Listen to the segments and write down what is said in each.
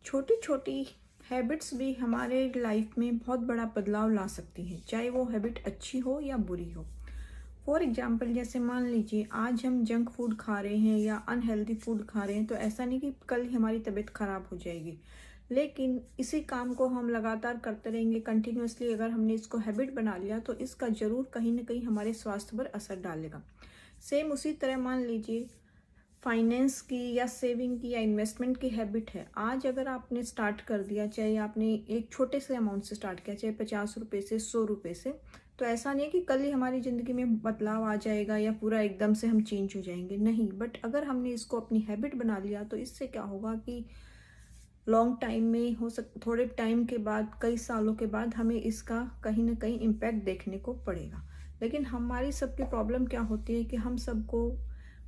छोटी छोटी हैबिट्स भी हमारे लाइफ में बहुत बड़ा बदलाव ला सकती हैं, चाहे वो हैबिट अच्छी हो या बुरी हो। फॉर एग्जाम्पल, जैसे मान लीजिए आज हम जंक फूड खा रहे हैं या अनहेल्दी फूड खा रहे हैं, तो ऐसा नहीं कि कल ही हमारी तबीयत खराब हो जाएगी। लेकिन इसी काम को हम लगातार करते रहेंगे कंटिन्यूअसली, अगर हमने इसको हैबिट बना लिया तो इसका ज़रूर कहीं ना कहीं हमारे स्वास्थ्य पर असर डालेगा। सेम उसी तरह मान लीजिए फाइनेंस की या सेविंग की या इन्वेस्टमेंट की हैबिट है। आज अगर आपने स्टार्ट कर दिया, चाहे आपने एक छोटे से अमाउंट से स्टार्ट किया, चाहे 50 रुपये से, 100 रुपये से, तो ऐसा नहीं है कि कल ही हमारी ज़िंदगी में बदलाव आ जाएगा या पूरा एकदम से हम चेंज हो जाएंगे, नहीं। बट अगर हमने इसको अपनी हैबिट बना लिया तो इससे क्या होगा कि लॉन्ग टाइम में थोड़े टाइम के बाद, कई सालों के बाद हमें इसका कहीं ना कहीं इम्पैक्ट देखने को पड़ेगा। लेकिन हमारी सबकी प्रॉब्लम क्या होती है कि हम सबको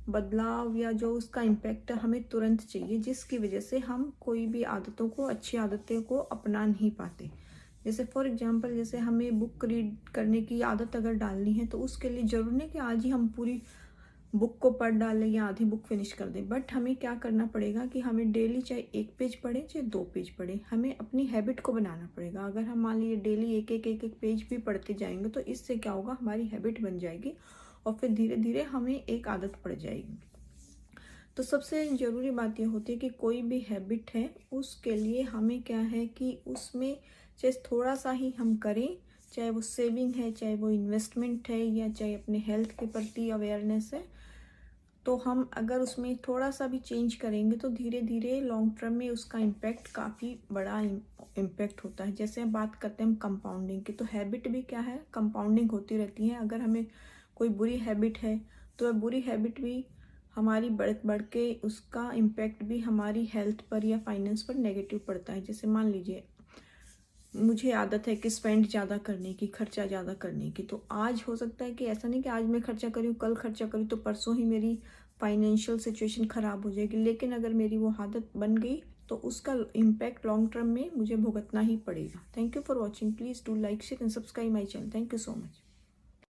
बदलाव या जो उसका इम्पैक्ट है हमें तुरंत चाहिए, जिसकी वजह से हम कोई भी आदतों को, अच्छी आदतों को अपना नहीं पाते। जैसे फॉर एग्जांपल, जैसे हमें बुक रीड करने की आदत अगर डालनी है तो उसके लिए जरूरी नहीं कि आज ही हम पूरी बुक को पढ़ डालें या आधी बुक फिनिश कर दें। बट हमें क्या करना पड़ेगा कि हमें डेली चाहे 1 पेज पढ़े चाहे 2 पेज पढ़े, हमें अपनी हैबिट को बनाना पड़ेगा। अगर हम मान लीजिए डेली एक एक पेज भी पढ़ते जाएंगे तो इससे क्या होगा, हमारी हैबिट बन जाएगी और फिर धीरे धीरे हमें एक आदत पड़ जाएगी। तो सबसे ज़रूरी बात यह होती है कि कोई भी हैबिट है उसके लिए हमें क्या है कि उसमें चाहे थोड़ा सा ही हम करें, चाहे वो सेविंग है, चाहे वो इन्वेस्टमेंट है, या चाहे अपने हेल्थ के प्रति अवेयरनेस है, तो हम अगर उसमें थोड़ा सा भी चेंज करेंगे तो धीरे धीरे लॉन्ग टर्म में उसका इम्पैक्ट काफ़ी बड़ा इम्पैक्ट होता है। जैसे हम बात करते हैं हम कंपाउंडिंग की, तो हैबिट भी क्या है, कंपाउंडिंग होती रहती है। अगर हमें कोई बुरी हैबिट है तो वह बुरी हैबिट भी हमारी बढ़ बढ़ के उसका इम्पैक्ट भी हमारी हेल्थ पर या फाइनेंस पर नेगेटिव पड़ता है। जैसे मान लीजिए मुझे आदत है कि स्पेंड ज़्यादा करने की, खर्चा ज़्यादा करने की, तो आज हो सकता है कि ऐसा नहीं कि आज मैं खर्चा करूँ, कल खर्चा करूँ तो परसों ही मेरी फाइनेंशियल सिचुएशन ख़राब हो जाएगी। लेकिन अगर मेरी वो आदत बन गई तो उसका इम्पैक्ट लॉन्ग टर्म में मुझे भुगतना ही पड़ेगा। Thank you for watching. Please do like, share and subscribe my channel. Thank you so much.